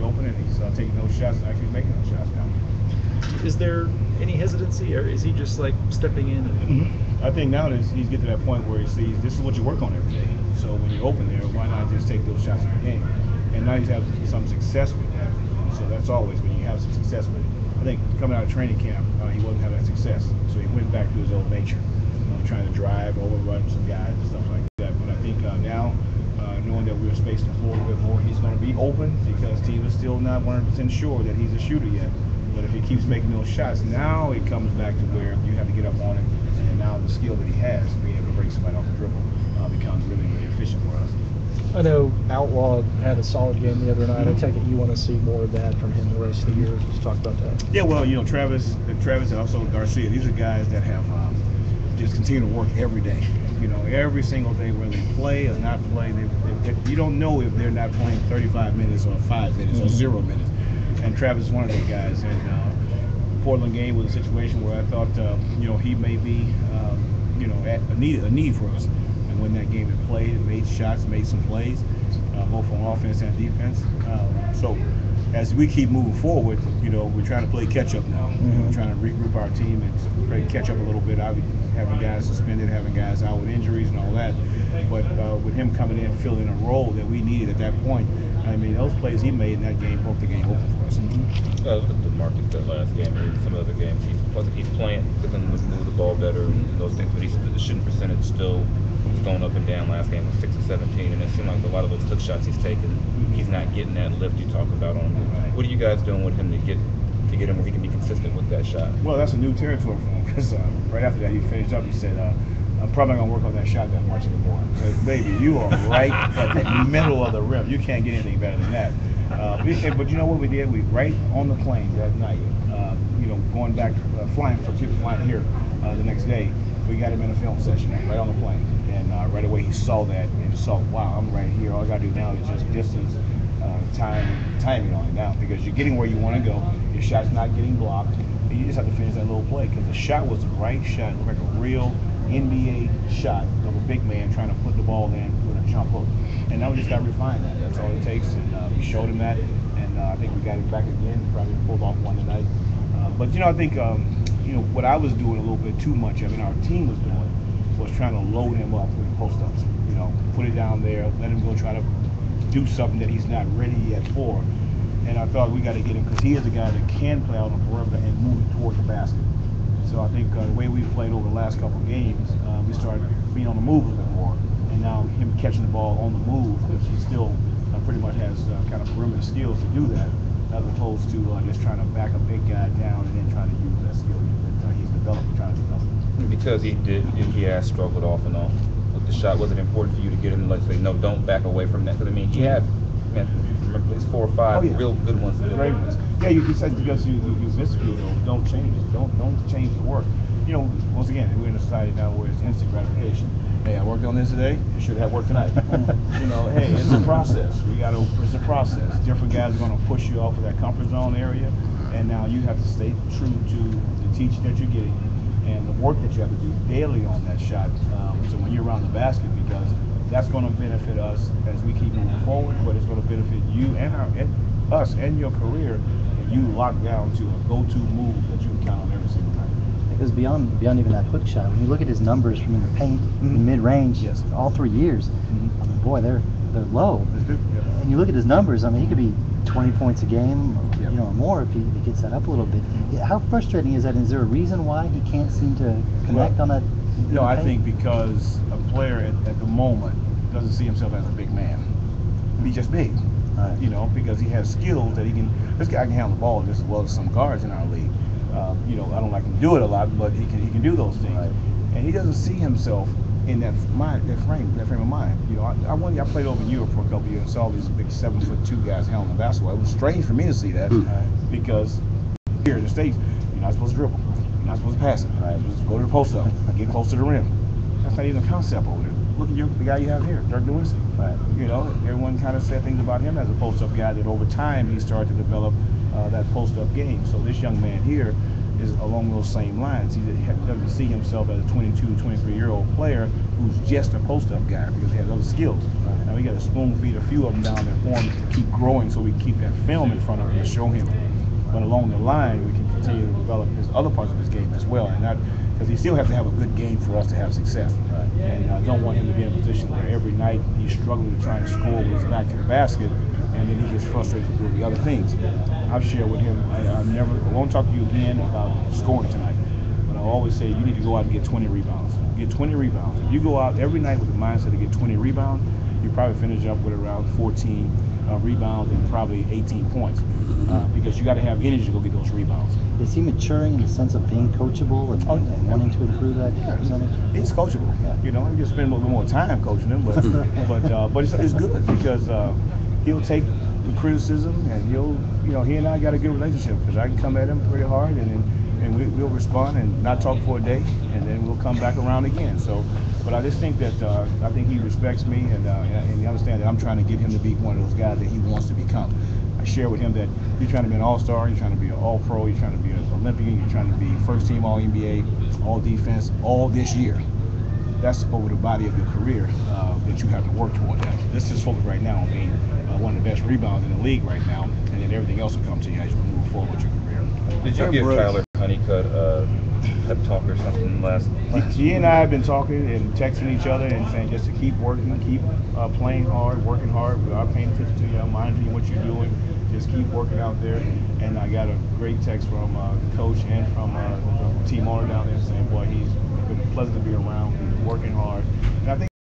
open, and he's taking those shots and actually making those shots now. Is there any hesitancy, or is he just like stepping in? I think now he's getting to that point where he sees this is what you work on every day. So when you open there, why not just take those shots in the game? And now he's having some success with that. So that's always when you have some success with it. I think coming out of training camp, he wasn't having that success. So he went back to his old nature, trying to drive, overrun some guys and stuff like that. But I think now, knowing that we were spacing the floor a little bit more, he's going to be open because team is still not 100% sure that he's a shooter yet. But if he keeps making those shots, now it comes back to where you have to get up on him. And now the skill that he has, being able to break somebody off the dribble, becomes really, really efficient for us. I know Outlaw had a solid game the other night. I take it you want to see more of that from him the rest of the year. Just talk about that. Yeah, well, Travis and also Garcia, these are guys that have just continue to work every day. Every single day, whether they play or not play, you don't know if they're not playing 35 minutes or 5 minutes or 0 minutes. And Travis is one of those guys. And Portland game was a situation where I thought, he may be, at a need for us. And when that game had played, made shots, made some plays, both on offense and defense. So as we keep moving forward, we're trying to play catch up now. We're trying to regroup our team and play catch up a little bit. Having guys suspended, having guys out with injuries and all that. But with him coming in, filling a role that we needed at that point, I mean, those plays he made in that game broke the game open for us. Look at the Marcus that last game and some other games. He's playing, looking to move the ball better and those things. But the shooting percentage still was going up and down. Last game was 6 or 17, and it seemed like a lot of those hook shots he's taking, he's not getting that lift you talk about on him. What are you guys doing with him to get him where he can be consistent with that shot? Well, that's a new territory for him because right after that he finished up. He said, I'm probably going to work on that shot that much anymore. Baby, you are right at the middle of the rim. You can't get anything better than that. But you know what we did? We right on the plane that night, going back, flying here the next day, we got him in a film session right on the plane. And right away he saw that and saw, wow, I'm right here. All I got to do now is just distance, timing on it now because you're getting where you want to go. Your shot's not getting blocked. And you just have to finish that little play because the shot was the right shot, like a real NBA shot of a big man trying to put the ball in with a jump hook. And now we just got to refine that. That's all it takes. And we showed him that. And I think we got it back again. Probably pulled off one tonight. But I think what I was doing a little bit too much of, and our team was doing, was trying to load him up with post-ups. Put it down there, let him go try to do something that he's not ready yet for. And I thought we got to get him because he is a guy that can play out on the perimeter and move toward the basket. So I think the way we played over the last couple of games, we started being on the move a little bit more. And now him catching the ball on the move because he still pretty much has kind of perimeter skills to do that, as opposed to just trying to back a big guy down and then trying to use that skill that he's developed, trying to develop. Because he has struggled off and on with the shot. Was it important for you to get him to say, no, don't back away from that? Because he had, remember, at least 4 or 5 real good ones. Great ones. Yeah, you said because you miss a few, don't change it. Don't change the work. Once again, we're in a society now where it's instant gratification. Hey, I worked on this today. You should have worked tonight. Hey, it's a process. It's a process. Different guys are going to push you off of that comfort zone area, and now you have to stay true to the teaching that you're getting and the work that you have to do daily on that shot. So when you're around the basket, because that's going to benefit us as we keep moving forward, but it's going to benefit you and us and your career. And you lock down to a go-to move that you can count on every single night. It goes beyond even that quick shot. When you look at his numbers from in the paint, in mid-range, all 3 years, I mean, boy, they're low. And you look at his numbers. I mean, he could be 20 points a game, or more if he gets that up a little bit. How frustrating is that? Is there a reason why he can't seem to connect on that? I think because a player at the moment doesn't see himself as a big man. He's just big. Right. Because he has skills that he can. This guy can handle the ball just as well as some guards in our league. I don't like him to do it a lot, but he can do those things. Right. And he doesn't see himself in that frame of mind. I played over in Europe for a couple of years and saw these big 7'2" guys handling the basketball. It was strange for me to see that because here in the States, you're not supposed to dribble, you're not supposed to pass it. Right? Just go to the post up, get close to the rim. That's not even a concept over there. Look at the guy you have here, Dirk Nowitzki. Right. Everyone kind of said things about him as a post-up guy that over time he started to develop that post-up game. So this young man here, is along those same lines. He doesn't see himself as a 22, 23-year-old player who's just a post-up guy because he has other skills. Now we got to spoon feed a few of them down there for him to keep growing, so we keep that film in front of him to show him. But along the line, we can continue to develop his other parts of his game as well, and not because he still has to have a good game for us to have success. And I don't want him to be in a position where every night he's struggling to try and score with his back to the basket, and then he gets frustrated with doing the other things. I've shared with him, I won't talk to you again about scoring tonight, but I always say you need to go out and get 20 rebounds. Get 20 rebounds. If you go out every night with the mindset to get 20 rebounds, you probably finish up with around 14 rebounds and probably 18 points, because you got to have energy to go get those rebounds. Is he maturing in the sense of being coachable and wanting to improve that percentage? He's coachable. You know, you just spend a little more time coaching him, but it's good because he'll take the criticism, and he and I got a good relationship because I can come at him pretty hard, and we'll respond and not talk for a day, and then we'll come back around again. So, but I just think that I think he respects me, and he understands that I'm trying to get him to be one of those guys that he wants to become. I share with him that you're trying to be an all-star, you're trying to be an all-pro, you're trying to be an Olympian, you're trying to be first-team All-NBA, all-defense, all this year. That's over the body of your career that you have to work toward that. This is focused right now on being one of the best rebounds in the league right now, and then everything else will come to you as you move forward with your career. Did you give Tyler Honeycutt a pep talk or something last? He and I have been talking and texting each other and saying just to keep working, keep playing hard, working hard. We are paying attention to you, monitoring what you're doing. Just keep working out there. And I got a great text from the coach and from the team owner down there saying, boy, he's been pleasant to be around. He's working hard. And I think